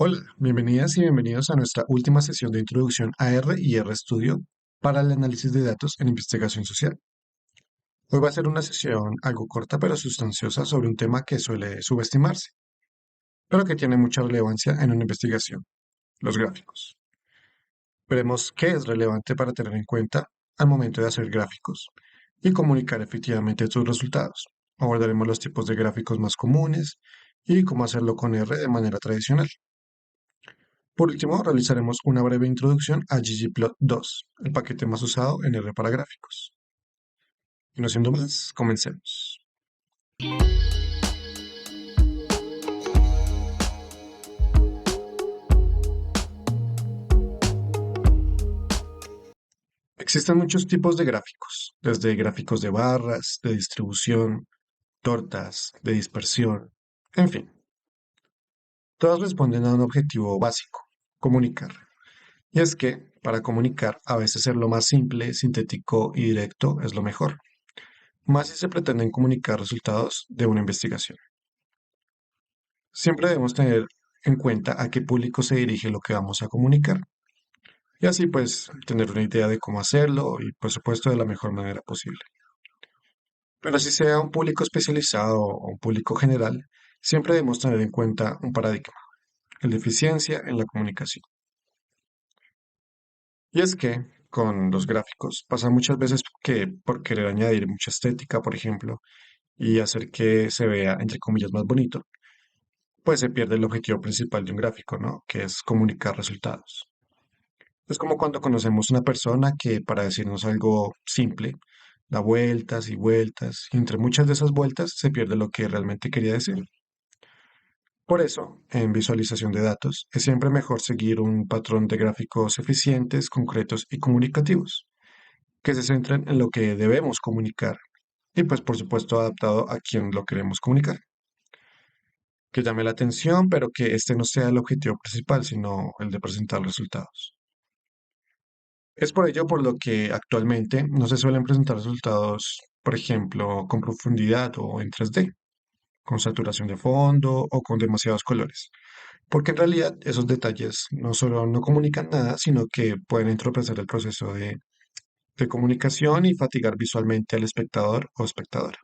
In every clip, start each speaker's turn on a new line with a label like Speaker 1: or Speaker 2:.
Speaker 1: Hola, bienvenidas y bienvenidos a nuestra última sesión de introducción a R y RStudio para el análisis de datos en investigación social. Hoy va a ser una sesión algo corta pero sustanciosa sobre un tema que suele subestimarse, pero que tiene mucha relevancia en una investigación, los gráficos. Veremos qué es relevante para tener en cuenta al momento de hacer gráficos y comunicar efectivamente tus resultados. Abordaremos los tipos de gráficos más comunes y cómo hacerlo con R de manera tradicional. Por último, realizaremos una breve introducción a ggplot2, el paquete más usado en R para gráficos. Y no siendo más, comencemos. Existen muchos tipos de gráficos, desde gráficos de barras, de distribución, tortas, de dispersión, en fin. Todas responden a un objetivo básico, comunicar. Y es que, para comunicar, a veces ser lo más simple, sintético y directo es lo mejor, más si se pretenden comunicar resultados de una investigación. Siempre debemos tener en cuenta a qué público se dirige lo que vamos a comunicar y así pues tener una idea de cómo hacerlo y por supuesto de la mejor manera posible. Pero si sea un público especializado o un público general, siempre debemos tener en cuenta un paradigma, el de eficiencia en la comunicación. Y es que con los gráficos pasa muchas veces que por querer añadir mucha estética, por ejemplo, y hacer que se vea entre comillas más bonito, pues se pierde el objetivo principal de un gráfico, ¿no? Que es comunicar resultados. Es como cuando conocemos una persona que para decirnos algo simple, da vueltas y vueltas, y entre muchas de esas vueltas se pierde lo que realmente quería decir. Por eso, en visualización de datos, es siempre mejor seguir un patrón de gráficos eficientes, concretos y comunicativos, que se centren en lo que debemos comunicar, y pues por supuesto adaptado a quien lo queremos comunicar. Que llame la atención, pero que este no sea el objetivo principal, sino el de presentar resultados. Es por ello por lo que actualmente no se suelen presentar resultados, por ejemplo, con profundidad o en 3D, con saturación de fondo o con demasiados colores, porque en realidad esos detalles no solo no comunican nada, sino que pueden entorpecer el proceso de comunicación y fatigar visualmente al espectador o espectadora.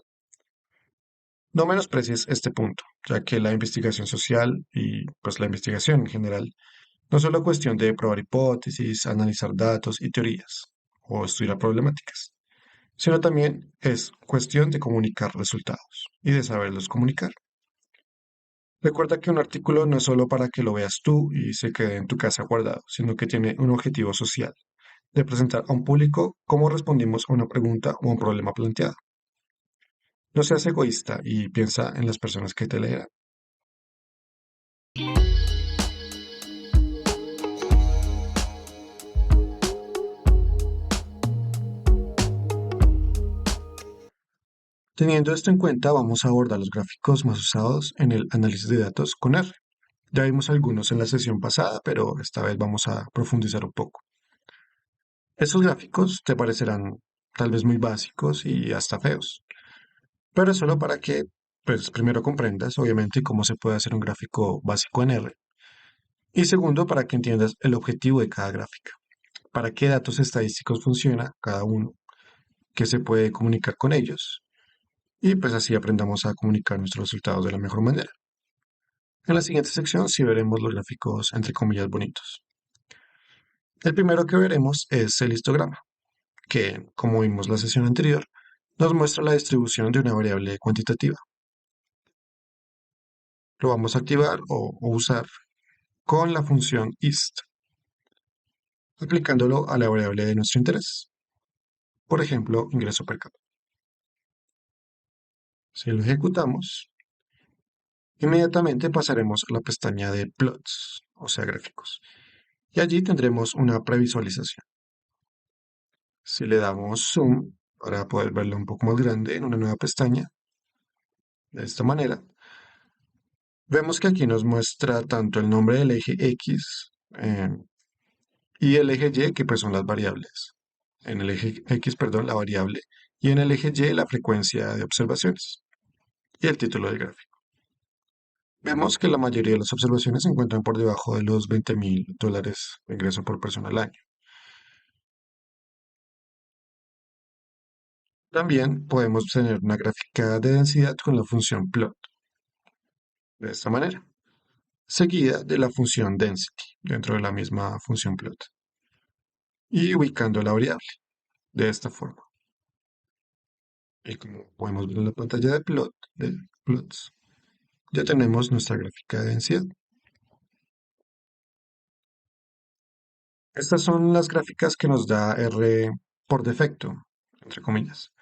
Speaker 1: No menosprecies este punto, ya que la investigación social y pues la investigación en general no es solo cuestión de probar hipótesis, analizar datos y teorías o estudiar problemáticas, sino también es cuestión de comunicar resultados y de saberlos comunicar. Recuerda que un artículo no es solo para que lo veas tú y se quede en tu casa guardado, sino que tiene un objetivo social, de presentar a un público cómo respondimos a una pregunta o a un problema planteado. No seas egoísta y piensa en las personas que te leerán. Teniendo esto en cuenta, vamos a abordar los gráficos más usados en el análisis de datos con R. Ya vimos algunos en la sesión pasada, pero esta vez vamos a profundizar un poco. Estos gráficos te parecerán tal vez muy básicos y hasta feos, pero es solo para que, pues, primero comprendas, obviamente, cómo se puede hacer un gráfico básico en R, y segundo, para que entiendas el objetivo de cada gráfica, para qué datos estadísticos funciona cada uno, qué se puede comunicar con ellos, y pues así aprendamos a comunicar nuestros resultados de la mejor manera. En la siguiente sección sí veremos los gráficos entre comillas bonitos. El primero que veremos es el histograma, que, como vimos la sesión anterior, nos muestra la distribución de una variable cuantitativa. Lo vamos a activar o usar con la función ist, aplicándolo a la variable de nuestro interés, por ejemplo, ingreso per cápita. Si lo ejecutamos, inmediatamente pasaremos a la pestaña de plots, o sea, gráficos, y allí tendremos una previsualización. Si le damos zoom para poder verlo un poco más grande en una nueva pestaña, de esta manera, vemos que aquí nos muestra tanto el nombre del eje X y el eje Y, que pues son las variables. En el eje X, perdón, la variable, y en el eje Y la frecuencia de observaciones y el título del gráfico. Vemos que la mayoría de las observaciones se encuentran por debajo de los $20,000 de ingreso por persona al año. También podemos tener una gráfica de densidad con la función plot, de esta manera, seguida de la función density dentro de la misma función plot y ubicando la variable de esta forma. Y como podemos ver en la pantalla de plots, ya tenemos nuestra gráfica de densidad. Estas son las gráficas que nos da R por defecto, entre comillas.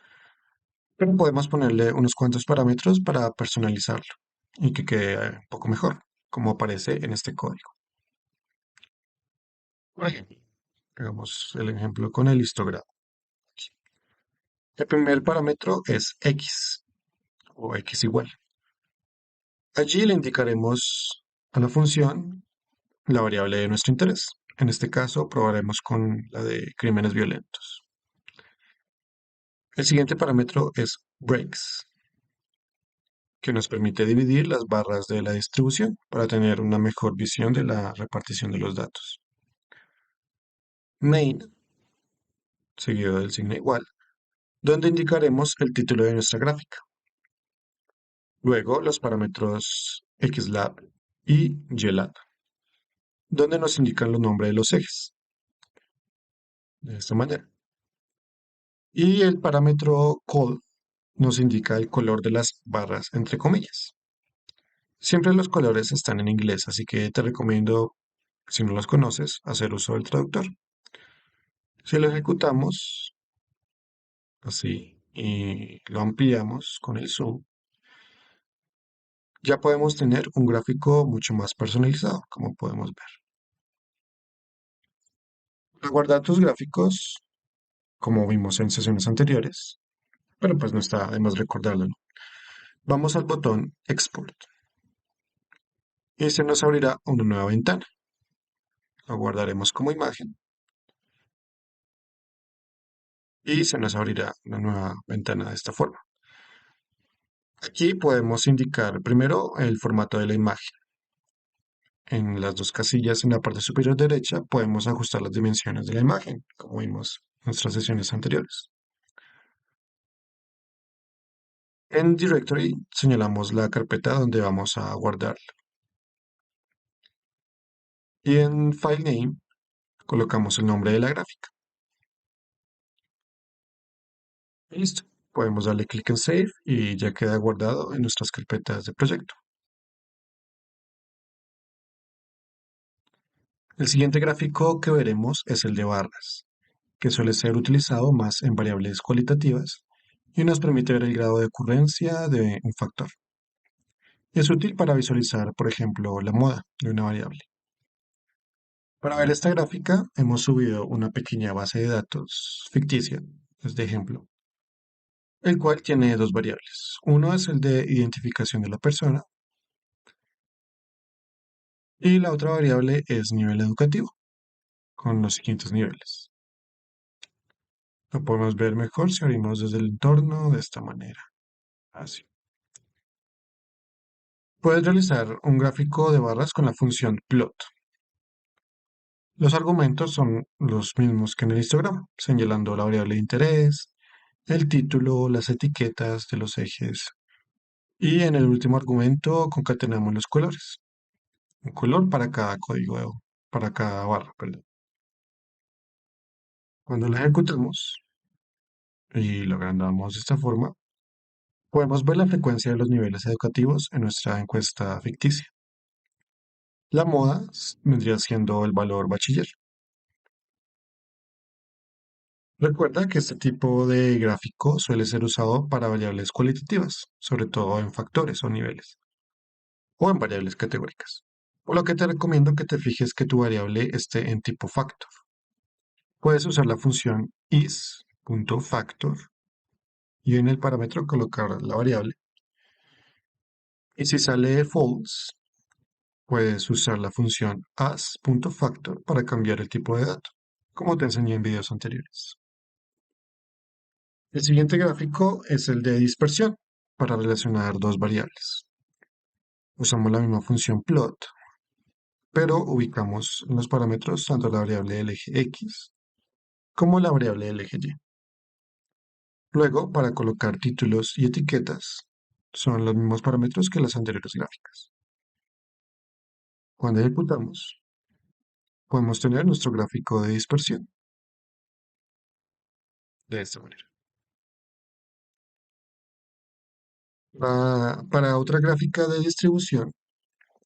Speaker 1: Pero podemos ponerle unos cuantos parámetros para personalizarlo y que quede un poco mejor, como aparece en este código. Por ejemplo, hagamos el ejemplo con el histograma. El primer parámetro es x o x igual. Allí le indicaremos a la función la variable de nuestro interés. En este caso, probaremos con la de crímenes violentos. El siguiente parámetro es breaks, que nos permite dividir las barras de la distribución para tener una mejor visión de la repartición de los datos. Main, seguido del signo igual, donde indicaremos el título de nuestra gráfica. Luego los parámetros xlab y ylab, donde nos indican los nombres de los ejes, de esta manera. Y el parámetro col nos indica el color de las barras entre comillas. Siempre los colores están en inglés, así que te recomiendo, si no los conoces, hacer uso del traductor. Si lo ejecutamos así y lo ampliamos con el zoom, ya podemos tener un gráfico mucho más personalizado, como podemos ver. Para guardar tus gráficos, como vimos en sesiones anteriores, pero pues no está de más recordarlo, ¿no? Vamos al botón Export y se nos abrirá una nueva ventana. Lo guardaremos como imagen y se nos abrirá una nueva ventana de esta forma. Aquí podemos indicar primero el formato de la imagen. En las dos casillas en la parte superior derecha podemos ajustar las dimensiones de la imagen, como vimos en nuestras sesiones anteriores. En Directory señalamos la carpeta donde vamos a guardar y en File Name colocamos el nombre de la gráfica. Y listo. Podemos darle clic en Save y ya queda guardado en nuestras carpetas de proyecto. El siguiente gráfico que veremos es el de barras, que suele ser utilizado más en variables cualitativas y nos permite ver el grado de ocurrencia de un factor. Es útil para visualizar, por ejemplo, la moda de una variable. Para ver esta gráfica, hemos subido una pequeña base de datos ficticia, de ejemplo, el cual tiene dos variables. Uno es el de identificación de la persona y la otra variable es nivel educativo, con los siguientes niveles. Lo podemos ver mejor si abrimos desde el entorno de esta manera. Así. Puedes realizar un gráfico de barras con la función plot. Los argumentos son los mismos que en el histograma, señalando la variable de interés, el título, las etiquetas de los ejes. Y en el último argumento concatenamos los colores. Un color para cada código, para cada barra, perdón. Cuando la ejecutamos y lo agrandamos de esta forma, podemos ver la frecuencia de los niveles educativos en nuestra encuesta ficticia. La moda vendría siendo el valor bachiller. Recuerda que este tipo de gráfico suele ser usado para variables cualitativas, sobre todo en factores o niveles, o en variables categóricas. Por lo que te recomiendo que te fijes que tu variable esté en tipo factor. Puedes usar la función is.factor y en el parámetro colocar la variable. Y si sale false, puedes usar la función as.factor para cambiar el tipo de dato, como te enseñé en videos anteriores. El siguiente gráfico es el de dispersión, para relacionar dos variables. Usamos la misma función plot, pero ubicamos en los parámetros tanto la variable del eje X como la variable del eje Y. Luego, para colocar títulos y etiquetas, son los mismos parámetros que las anteriores gráficas. Cuando ejecutamos, podemos tener nuestro gráfico de dispersión de esta manera. Para otra gráfica de distribución,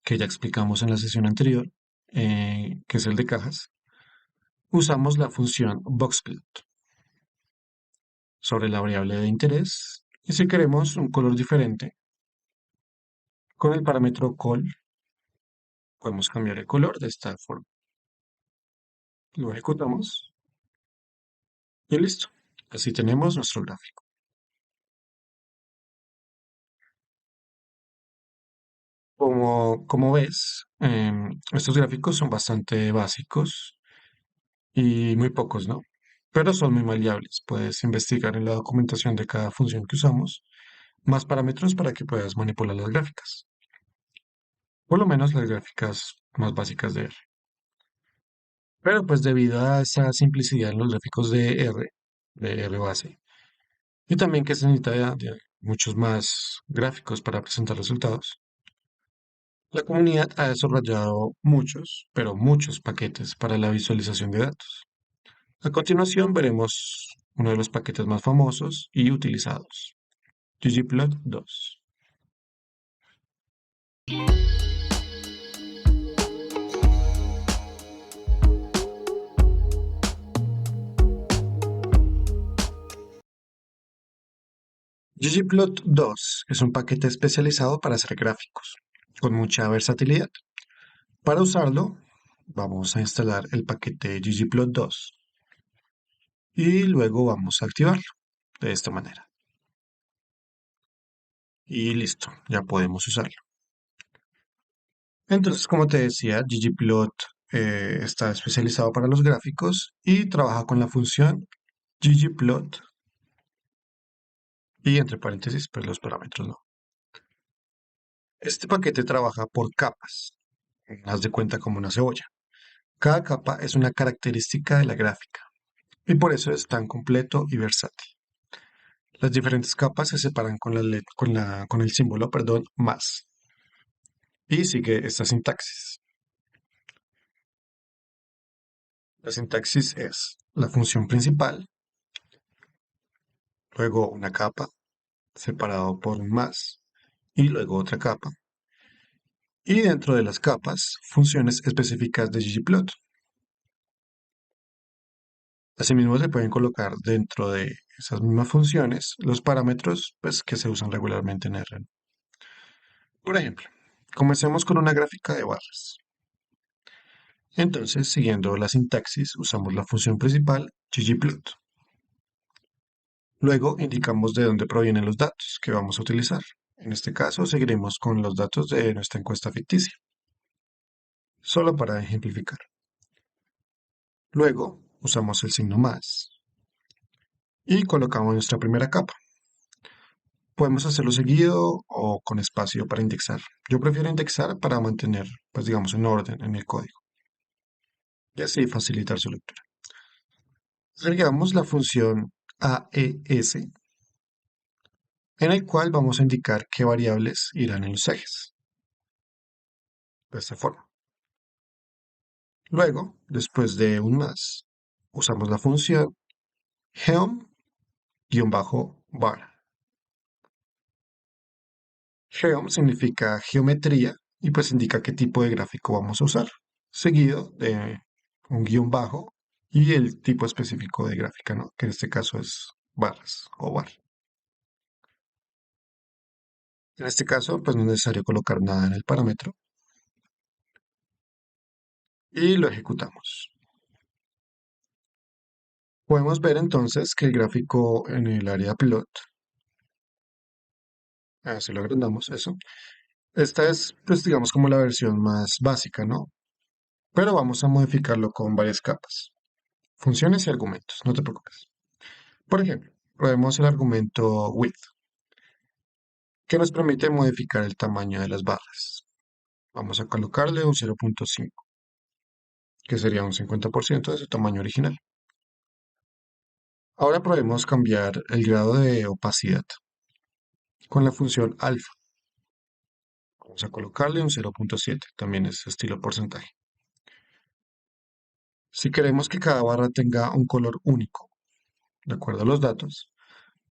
Speaker 1: que ya explicamos en la sesión anterior, que es el de cajas, usamos la función boxplot sobre la variable de interés. Y si queremos un color diferente, con el parámetro col, podemos cambiar el color de esta forma. Lo ejecutamos y listo. Así tenemos nuestro gráfico. Como ves, estos gráficos son bastante básicos y muy pocos, ¿no? Pero son muy maleables. Puedes investigar en la documentación de cada función que usamos más parámetros para que puedas manipular las gráficas. Por lo menos las gráficas más básicas de R. Pero pues debido a esa simplicidad en los gráficos de R base, y también que se necesita de muchos más gráficos para presentar resultados, la comunidad ha desarrollado muchos, pero muchos paquetes para la visualización de datos. A continuación veremos uno de los paquetes más famosos y utilizados, ggplot2. ggplot2 es un paquete especializado para hacer gráficos, con mucha versatilidad. Para usarlo, vamos a instalar el paquete ggplot2 y luego vamos a activarlo de esta manera. Y listo, ya podemos usarlo. Entonces, como te decía, ggplot está especializado para los gráficos y trabaja con la función ggplot y entre paréntesis, pues los parámetros, ¿no? Este paquete trabaja por capas, haz de cuenta como una cebolla. Cada capa es una característica de la gráfica y por eso es tan completo y versátil. Las diferentes capas se separan con el símbolo, perdón, más. Y sigue esta sintaxis. La sintaxis es la función principal, luego una capa, separado por un más, y luego otra capa. Y dentro de las capas, funciones específicas de ggplot. Asimismo, se pueden colocar dentro de esas mismas funciones los parámetros pues, que se usan regularmente en R. Por ejemplo, comencemos con una gráfica de barras. Entonces, siguiendo la sintaxis, usamos la función principal ggplot. Luego indicamos de dónde provienen los datos que vamos a utilizar. En este caso, seguiremos con los datos de nuestra encuesta ficticia, solo para ejemplificar. Luego, usamos el signo más y colocamos nuestra primera capa. Podemos hacerlo seguido o con espacio para indexar. Yo prefiero indexar para mantener, pues digamos, un orden en el código y así facilitar su lectura. Agregamos la función AES, en el cual vamos a indicar qué variables irán en los ejes, de esta forma. Luego, después de un más, usamos la función geom-var. Geom significa geometría y pues indica qué tipo de gráfico vamos a usar, seguido de un guión bajo y el tipo específico de gráfica, ¿no? Que en este caso es barras o bar. En este caso, pues no es necesario colocar nada en el parámetro y lo ejecutamos. Podemos ver entonces que el gráfico en el área plot, así lo agrandamos, eso. Esta es, pues digamos, como la versión más básica, ¿no? Pero vamos a modificarlo con varias capas, funciones y argumentos, no te preocupes. Por ejemplo, probemos el argumento width, que nos permite modificar el tamaño de las barras. Vamos a colocarle un 0.5, que sería un 50% de su tamaño original. Ahora podemos cambiar el grado de opacidad con la función alfa. Vamos a colocarle un 0.7, también es estilo porcentaje. Si queremos que cada barra tenga un color único, de acuerdo a los datos,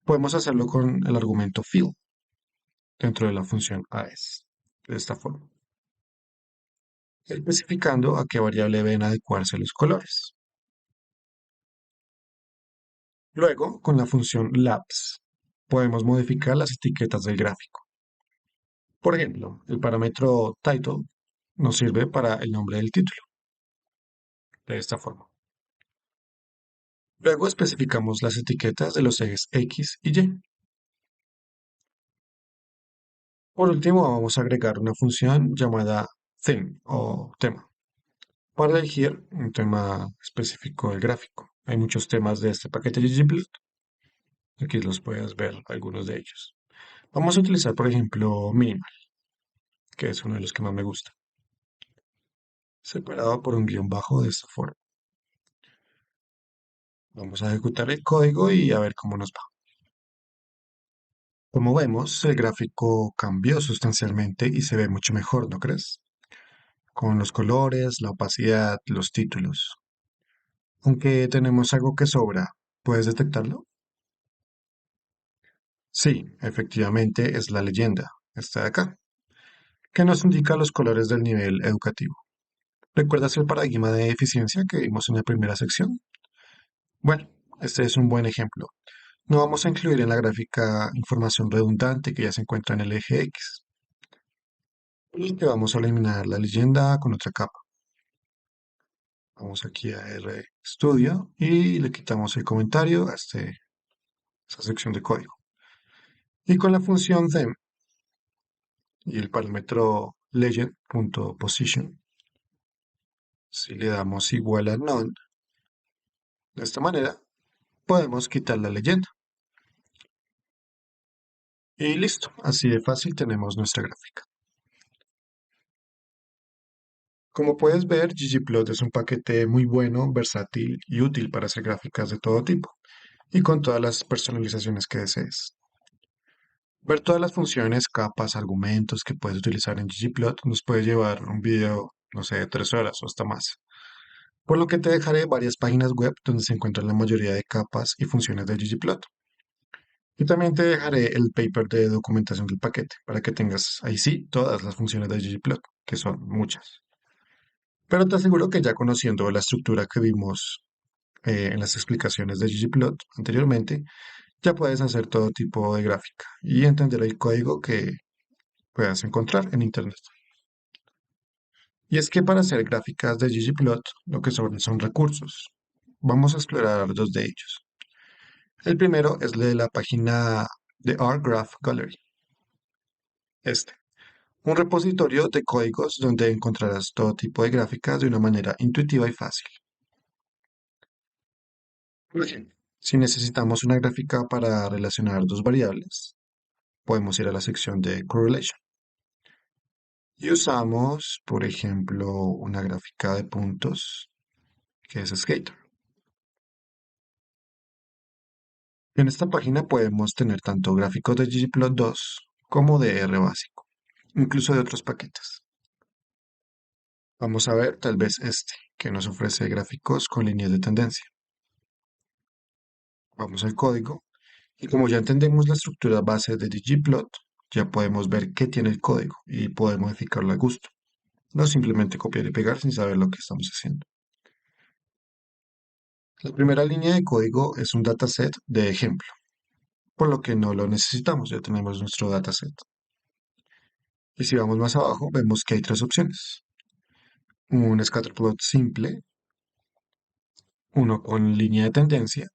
Speaker 1: podemos hacerlo con el argumento fill dentro de la función AES, de esta forma, especificando a qué variable deben adecuarse los colores. Luego, con la función labs, podemos modificar las etiquetas del gráfico. Por ejemplo, el parámetro title nos sirve para el nombre del título, de esta forma. Luego especificamos las etiquetas de los ejes X y Y. Por último, vamos a agregar una función llamada theme o tema para elegir un tema específico del gráfico. Hay muchos temas de este paquete ggplot. Aquí los puedes ver algunos de ellos. Vamos a utilizar, por ejemplo, minimal, que es uno de los que más me gusta, separado por un guión bajo de esta forma. Vamos a ejecutar el código y a ver cómo nos va. Como vemos, el gráfico cambió sustancialmente y se ve mucho mejor, ¿no crees? Con los colores, la opacidad, los títulos. Aunque tenemos algo que sobra, ¿puedes detectarlo? Sí, efectivamente es la leyenda, está acá, que nos indica los colores del nivel educativo. ¿Recuerdas el paradigma de eficiencia que vimos en la primera sección? Bueno, este es un buen ejemplo. No vamos a incluir en la gráfica información redundante que ya se encuentra en el eje X. Y que vamos a eliminar la leyenda con otra capa. Vamos aquí a RStudio y le quitamos el comentario a esta sección de código. Y con la función them y el parámetro legend.position, si le damos igual a none, de esta manera podemos quitar la leyenda. Y listo, así de fácil tenemos nuestra gráfica. Como puedes ver, ggplot es un paquete muy bueno, versátil y útil para hacer gráficas de todo tipo y con todas las personalizaciones que desees. Ver todas las funciones, capas, argumentos que puedes utilizar en ggplot nos puede llevar un video, no sé, de 3 horas o hasta más. Por lo que te dejaré varias páginas web donde se encuentran la mayoría de capas y funciones de ggplot. Y también te dejaré el paper de documentación del paquete para que tengas ahí sí todas las funciones de ggplot, que son muchas. Pero te aseguro que ya conociendo la estructura que vimos en las explicaciones de ggplot anteriormente, ya puedes hacer todo tipo de gráfica y entender el código que puedas encontrar en Internet. Y es que para hacer gráficas de ggplot lo que sobran son recursos. Vamos a explorar dos de ellos. El primero es el de la página de R-Graph Gallery. Este. Un repositorio de códigos donde encontrarás todo tipo de gráficas de una manera intuitiva y fácil. Por ejemplo, si necesitamos una gráfica para relacionar dos variables, podemos ir a la sección de Correlation y usamos, por ejemplo, una gráfica de puntos que es Skater. En esta página podemos tener tanto gráficos de ggplot2 como de R básico, incluso de otros paquetes. Vamos a ver tal vez este, que nos ofrece gráficos con líneas de tendencia. Vamos al código y como ya entendemos la estructura base de ggplot, ya podemos ver qué tiene el código y poder modificarlo a gusto. No simplemente copiar y pegar sin saber lo que estamos haciendo. La primera línea de código es un dataset de ejemplo, por lo que no lo necesitamos, ya tenemos nuestro dataset. Y si vamos más abajo, vemos que hay tres opciones. Un scatterplot simple, uno con línea de tendencia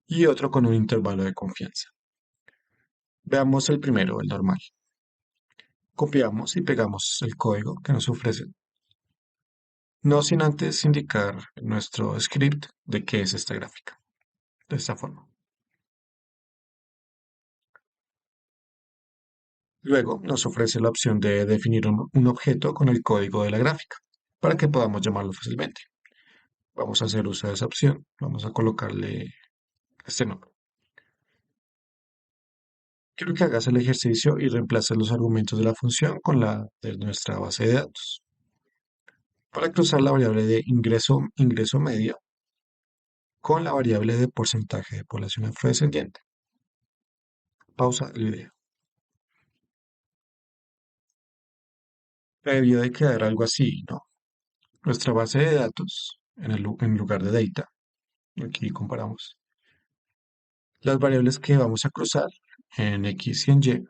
Speaker 1: y otro con un intervalo de confianza. Veamos el primero, el normal. Copiamos y pegamos el código que nos ofrece, no sin antes indicar nuestro script de qué es esta gráfica. De esta forma. Luego nos ofrece la opción de definir un objeto con el código de la gráfica para que podamos llamarlo fácilmente. Vamos a hacer uso de esa opción. Vamos a colocarle este nombre. Quiero que hagas el ejercicio y reemplaces los argumentos de la función con la de nuestra base de datos. Para cruzar la variable de ingreso medio con la variable de porcentaje de población afrodescendiente. Pausa el video. Debió de quedar algo así, ¿no? Nuestra base de datos, en lugar de data, aquí comparamos las variables que vamos a cruzar en X y en Y.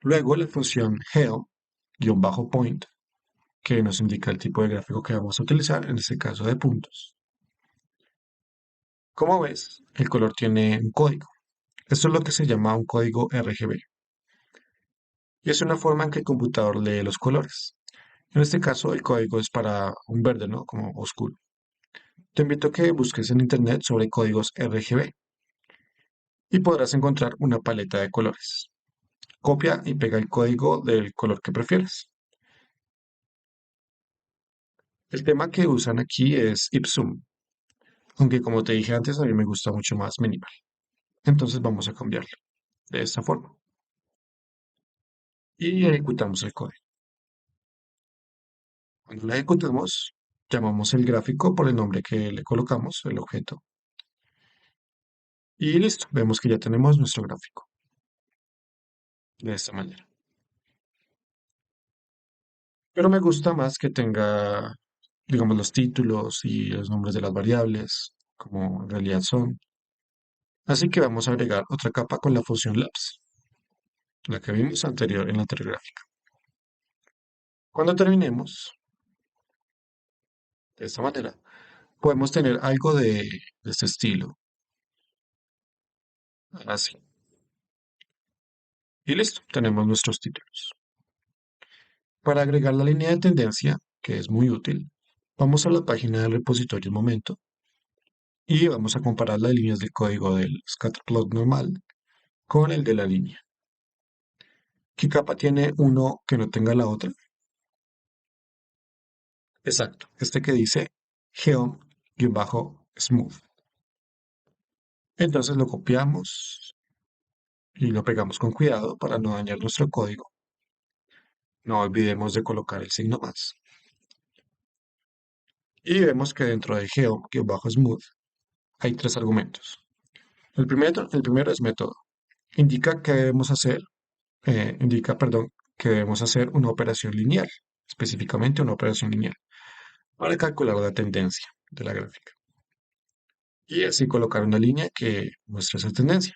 Speaker 1: Luego la función geo-point, que nos indica el tipo de gráfico que vamos a utilizar, en este caso de puntos. Como ves, el color tiene un código. Esto es lo que se llama un código RGB y es una forma en que el computador lee los colores. En este caso, el código es para un verde, ¿no? Como oscuro. Te invito a que busques en internet sobre códigos RGB y podrás encontrar una paleta de colores. Copia y pega el código del color que prefieras. El tema que usan aquí es Ipsum, aunque como te dije antes, a mí me gusta mucho más Minimal. Entonces vamos a cambiarlo de esta forma y ejecutamos el código. Cuando lo ejecutamos, llamamos el gráfico por el nombre que le colocamos, el objeto. Y listo, vemos que ya tenemos nuestro gráfico de esta manera. Pero me gusta más que tenga, digamos, los títulos y los nombres de las variables, como en realidad son. Así que vamos a agregar otra capa con la función labs, la que vimos en la anterior gráfica. Cuando terminemos, de esta manera, podemos tener algo de este estilo, así. Y listo, tenemos nuestros títulos. Para agregar la línea de tendencia, que es muy útil, vamos a la página del repositorio un momento y vamos a comparar las líneas del código del scatterplot normal con el de la línea. ¿Qué capa tiene uno que no tenga la otra? Exacto, este que dice geom-smooth. Entonces lo copiamos y lo pegamos con cuidado para no dañar nuestro código. No olvidemos de colocar el signo más. Y vemos que dentro de geom-smooth hay tres argumentos. El primero es método. Indica que debemos hacer, perdón, que debemos hacer una operación lineal, específicamente una operación lineal, para calcular la tendencia de la gráfica. Y así colocar una línea que muestre esa tendencia.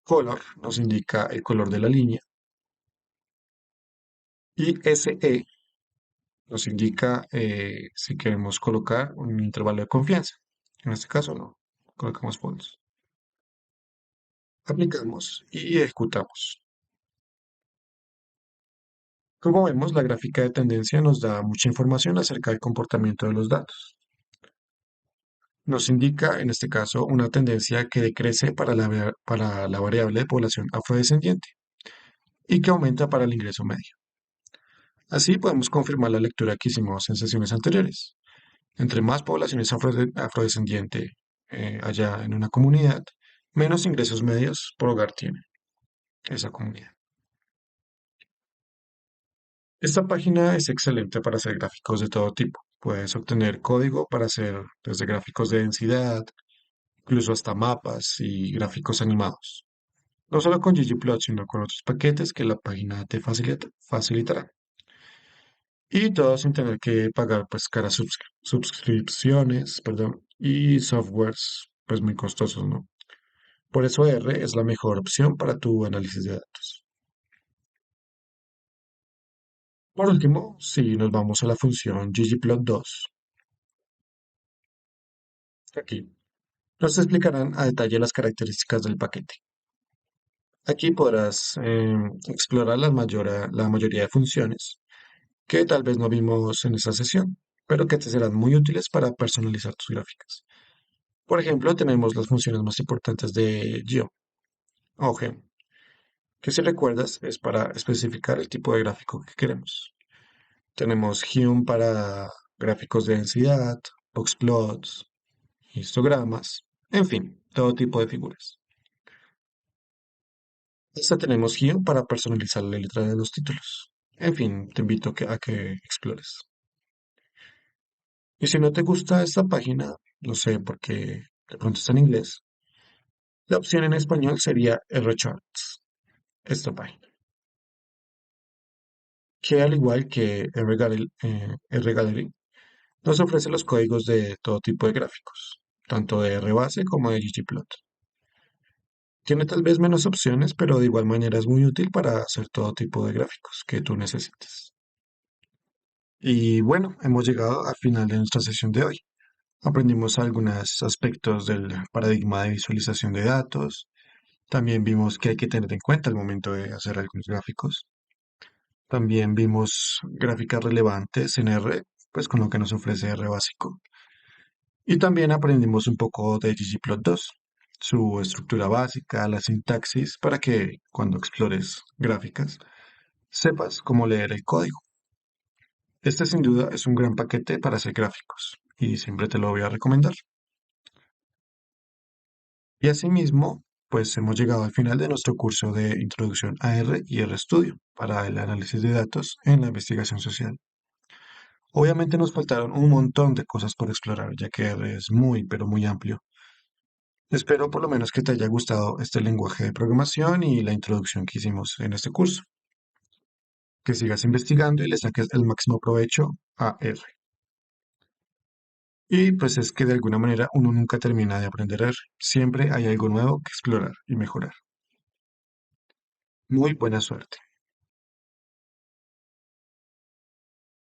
Speaker 1: Color nos indica el color de la línea y SE nos indica si queremos colocar un intervalo de confianza. En este caso no, colocamos false. Aplicamos y ejecutamos. Como vemos, la gráfica de tendencia nos da mucha información acerca del comportamiento de los datos. Nos indica, en este caso, una tendencia que decrece para la variable de población afrodescendiente y que aumenta para el ingreso medio. Así podemos confirmar la lectura que hicimos en sesiones anteriores. Entre más poblaciones afrodescendiente haya en una comunidad, menos ingresos medios por hogar tiene esa comunidad. Esta página es excelente para hacer gráficos de todo tipo. Puedes obtener código para hacer desde gráficos de densidad, incluso hasta mapas y gráficos animados. No solo con ggplot, sino con otros paquetes que la página te facilitará. Y todo sin tener que pagar pues caras suscripciones, perdón, y softwares pues muy costosos, ¿no? Por eso R es la mejor opción para tu análisis de datos. Por último, si nos vamos a la función ggplot2, aquí nos explicarán a detalle las características del paquete. Aquí podrás explorar la mayoría de funciones que tal vez no vimos en esta sesión, pero que te serán muy útiles para personalizar tus gráficas. Por ejemplo, tenemos las funciones más importantes de Geo. Ok, que si recuerdas es para especificar el tipo de gráfico que queremos. Tenemos Hume para gráficos de densidad, boxplots, histogramas, en fin, todo tipo de figuras. Esta tenemos Hume para personalizar la letra de los títulos. En fin, te invito a que explores. Y si no te gusta esta página, lo sé porque de pronto está en inglés, la opción en español sería RCharts, esta página, que al igual que RGallery, nos ofrece los códigos de todo tipo de gráficos, tanto de RBase como de ggplot. Tiene tal vez menos opciones, pero de igual manera es muy útil para hacer todo tipo de gráficos que tú necesites. Y bueno, hemos llegado al final de nuestra sesión de hoy. Aprendimos algunos aspectos del paradigma de visualización de datos. También vimos que hay que tener en cuenta al momento de hacer algunos gráficos. También vimos gráficas relevantes en R, pues con lo que nos ofrece R básico. Y también aprendimos un poco de ggplot2, su estructura básica, la sintaxis, para que cuando explores gráficas sepas cómo leer el código. Este sin duda es un gran paquete para hacer gráficos y siempre te lo voy a recomendar. Y asimismo, pues hemos llegado al final de nuestro curso de Introducción a R y RStudio para el análisis de datos en la investigación social. Obviamente nos faltaron un montón de cosas por explorar, ya que R es muy, pero muy amplio. Espero por lo menos que te haya gustado este lenguaje de programación y la introducción que hicimos en este curso. Que sigas investigando y le saques el máximo provecho a R. Y pues es que de alguna manera uno nunca termina de aprender R. Siempre hay algo nuevo que explorar y mejorar. Muy buena suerte.